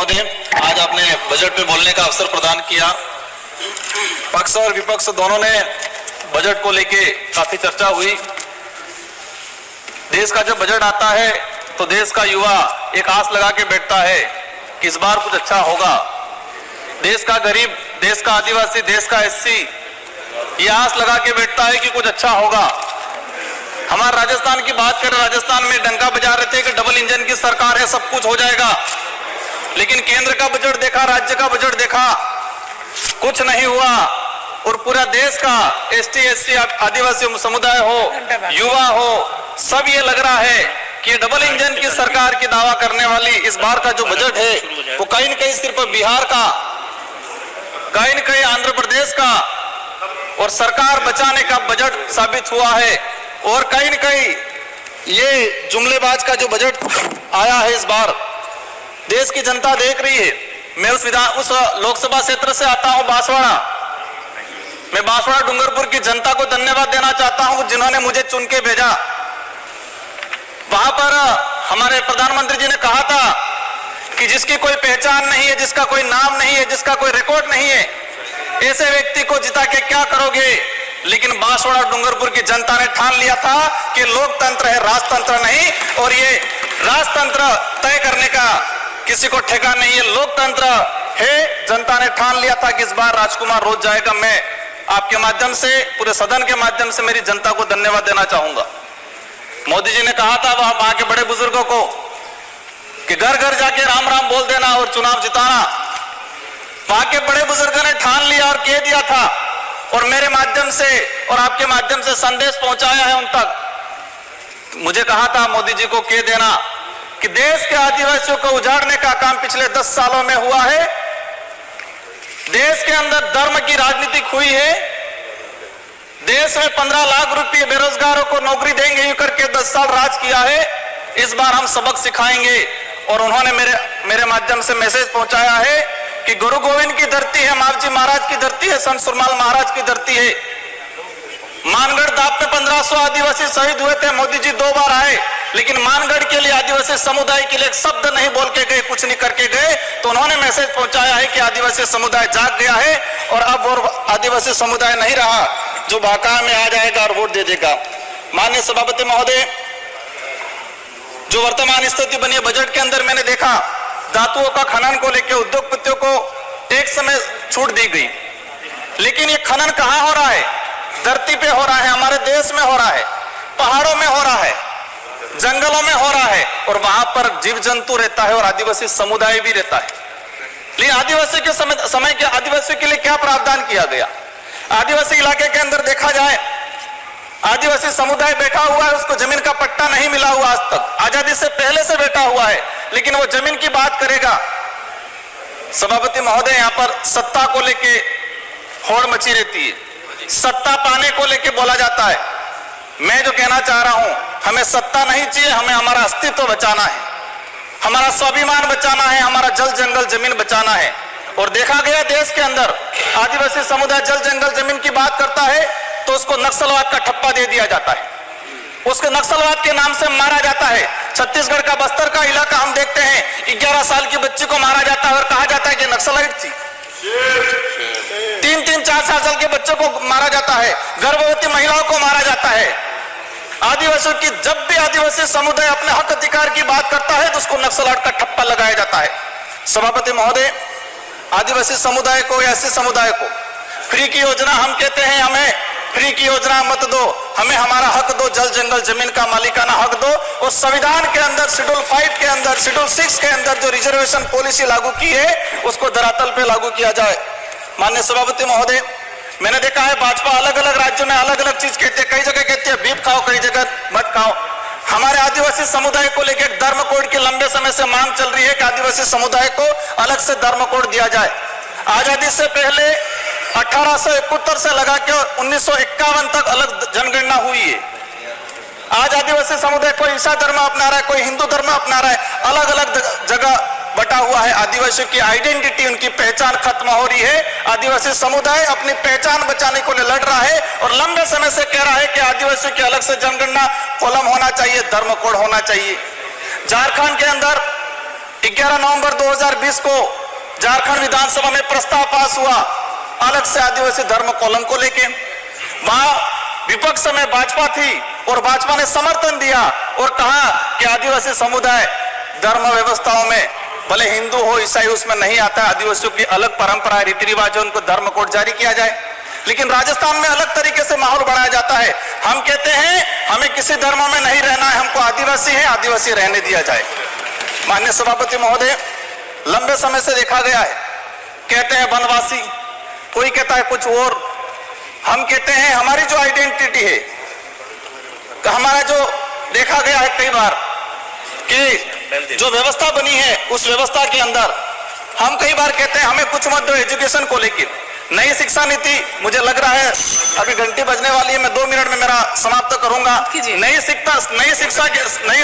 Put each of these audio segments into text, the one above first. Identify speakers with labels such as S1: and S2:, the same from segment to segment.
S1: महोदय, आज आपने बजट पे बोलने का अवसर प्रदान किया। पक्ष और विपक्ष दोनों ने बजट को लेके काफी चर्चा हुई। देश का जब बजट आता है तो देश का युवा एक आस लगा के बैठता है कि इस बार कुछ अच्छा होगा। देश का गरीब, देश का आदिवासी, देश का एससी ये आस लगा के बैठता है कि कुछ अच्छा होगा। हमारे राजस्थान की बात करें, राजस्थान में डंका बजा रहे थे कि डबल इंजन की सरकार है, सब कुछ हो जाएगा। लेकिन केंद्र का बजट देखा, राज्य का बजट देखा, कुछ नहीं हुआ। और पूरा देश का एसटी एससी आदिवासी समुदाय हो, युवा हो, सब ये लग रहा है कि डबल इंजन की सरकार की दावा करने वाली इस बार का जो बजट है वो कहीं न कहीं सिर्फ बिहार का, कहीं न कहीं आंध्र प्रदेश का और सरकार बचाने का बजट साबित हुआ है। और कहीं न कहीं ये जुमलेबाज का जो बजट आया है इस बार, देश की जनता देख रही है। मैं उस लोकसभा क्षेत्र से आता हूं, बांसवाड़ा। मैं बांसवाड़ा डूंगरपुर की जनता को धन्यवाद देना चाहता हूं जिन्होंने मुझे चुन के भेजा। वहां पर हमारे प्रधानमंत्री जी ने कहा था कि जिसकी कोई पहचान नहीं है, जिसका कोई नाम नहीं है, जिसका कोई रिकॉर्ड नहीं है, ऐसे व्यक्ति को जिता के क्या करोगे। लेकिन बांसवाड़ा डूंगरपुर की जनता ने ठान लिया था कि लोकतंत्र है, राजतंत्र नहीं। और ये राजतंत्र तय करने का किसी को ठेका नहीं है, लोकतंत्र है। जनता ने ठान लिया था कि इस बार राजकुमार रोज जाएगा। मैं आपके माध्यम से, पूरे सदन के माध्यम से मेरी जनता को धन्यवाद देना चाहूंगा। मोदी जी ने कहा था वहां के बड़े बुजुर्गों को कि घर घर जाके राम राम बोल देना और चुनाव जिताना। वहां के बड़े बुजुर्गों ने ठान लिया और कह दिया था, और मेरे माध्यम से और आपके माध्यम से संदेश पहुंचाया है उन तक। मुझे कहा था मोदी जी को कह देना कि देश के आदिवासियों को उजाड़ने का काम पिछले 10 सालों में हुआ है। देश के अंदर धर्म की राजनीति हुई है। देश में 15 लाख रुपए बेरोजगारों को नौकरी देंगे यूं करके 10 साल राज किया है। इस बार हम सबक सिखाएंगे। और उन्होंने मेरे माध्यम से मैसेज पहुंचाया है कि गुरु गोविंद की धरती है, मावजी महाराज की धरती है, संत सुरमाल महाराज की धरती है। मानगढ़ दाप में 1500 आदिवासी शहीद हुए थे। मोदी जी 2 बार आए, लेकिन मानगढ़ के लिए, आदिवासी समुदाय के लिए एक शब्द नहीं बोल के गए, कुछ नहीं करके गए। तो उन्होंने मैसेज पहुंचाया है कि आदिवासी समुदाय जाग गया है और अब वो आदिवासी समुदाय नहीं रहा जो बाकाया में आ जाएगा और वोट दे देगा। माननीय सभापति महोदय, जो वर्तमान स्थिति बनी है बजट के अंदर, मैंने देखा धातुओं का खनन को लेकर उद्योगपतियों को एक समय छूट दी गई। लेकिन ये खनन कहां हो रहा है? धरती पे हो रहा है, हमारे देश में हो रहा है, पहाड़ों में हो रहा है, जंगलों में हो रहा है। और वहां पर जीव जंतु रहता है और आदिवासी समुदाय भी रहता है। लेकिन आदिवासी के समय के आदिवासी के लिए क्या प्रावधान किया गया? आदिवासी इलाके के अंदर देखा जाए, आदिवासी समुदाय बैठा हुआ है, उसको जमीन का पट्टा नहीं मिला हुआ आज तक, आजादी से पहले से बैठा हुआ है। लेकिन वो जमीन की बात करेगा। सभापति महोदय, यहाँ पर सत्ता को लेके होड़ मची रहती है, सत्ता पाने को लेके बोला जाता है। मैं जो कहना चाह रहा हूं, हमें सत्ता नहीं चाहिए, हमें हमारा अस्तित्व बचाना है, हमारा स्वाभिमान बचाना है, हमारा जल जंगल जमीन बचाना है। और देखा गया देश के अंदर आदिवासी समुदाय जल जंगल जमीन की बात करता है तो उसको नक्सलवाद का ठप्पा दे दिया जाता है, उसके नक्सलवाद के नाम से मारा जाता है। छत्तीसगढ़ का बस्तर का इलाका हम देखते हैं, 11 साल की बच्ची को मारा जाता है और कहा जाता है कि नक्सलाइट थी। 3-3, 4-4 साल के बच्चों को मारा जाता है, गर्भवती महिलाओं को मारा जाता है। आदिवासियों की, जब भी आदिवासी समुदाय अपने हक अधिकार की बात करता है तो उसको नक्सलवाद का ठप्पा लगाया जाता है। सभापति महोदय, आदिवासी समुदाय को, ऐसे समुदाय को फ्री की योजना हम कहते हैं, हमें फ्री की योजना मत दो, हमें हमारा हक दो, जल जंगल जमीन का मालिकाना हक दो। और संविधान के अंदर शेड्यूल 5 के अंदर, शेड्यूल 6 के अंदर जो रिजर्वेशन पॉलिसी लागू की है उसको धरातल पे लागू किया जाए। माननीय सभापति महोदय, मैंने देखा है भाजपा अलग अलग राज्यों में अलग अलग चीज कहते हैं, कई जगह कहती है बीफ खाओ, कई जगह मत खाओ। हमारे आदिवासी समुदाय को लेकर धर्म कोड की लंबे समय से मांग चल रही है कि आदिवासी समुदाय को अलग से धर्म कोड दिया जाए। आजादी से पहले 1871 से लगा के 1951 तक अलग जनगणना हुई है। आज आदिवासी समुदाय कोई ईसाई धर्म अपना रहा है, कोई हिंदू धर्म अपना रहा है, अलग अलग जगह बटा हुआ है। आदिवासियों की आइडेंटिटी, उनकी पहचान खत्म हो रही है। आदिवासी समुदाय अपनी पहचान बचाने को लड़ रहा है और लंबे समय से कह रहा है कि आदिवासियों की अलग से जनगणना कॉलम होना चाहिए, धर्म कोड होना चाहिए। झारखंड के अंदर 11 नवंबर 2020 को झारखंड विधानसभा में प्रस्ताव पास हुआ अलग से आदिवासी धर्म कॉलम को लेके। वहां विपक्ष में भाजपा थी और भाजपा ने समर्थन दिया और कहा कि आदिवासी समुदाय धर्म व्यवस्थाओं में भले हिंदू हो ईसाई उसमें नहीं आता, आदिवासियों की अलग परंपरा रीति रिवाज है, उनको धर्म कोड जारी किया जाए। लेकिन राजस्थान में अलग तरीके से माहौल बढ़ाया जाता है। हम कहते हैं हमें किसी धर्म में नहीं रहना है, हमको आदिवासी है, आदिवासी रहने दिया जाए। माननीय सभापति महोदय, लंबे समय से देखा गया है, कहते हैं वनवासी, कोई कहता है कुछ और। हम कहते हैं हमारी जो आइडेंटिटी है, तो हमारा जो देखा गया है कई बार कि जो व्यवस्था बनी है उस व्यवस्था के अंदर हम कई बार कहते हैं हमें कुछ मत दो एजुकेशन को लेकर। नई शिक्षा नीति, मुझे लग रहा है अभी घंटी बजने वाली है, मैं 2 मिनट में मेरा समाप्त करूंगा। नई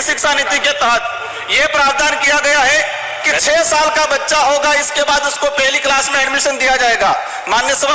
S1: शिक्षा नीति के तहत यह प्रावधान किया गया है कि 6 साल का बच्चा होगा, इसके बाद उसको पहली क्लास में एडमिशन दिया जाएगा। माननीय सभा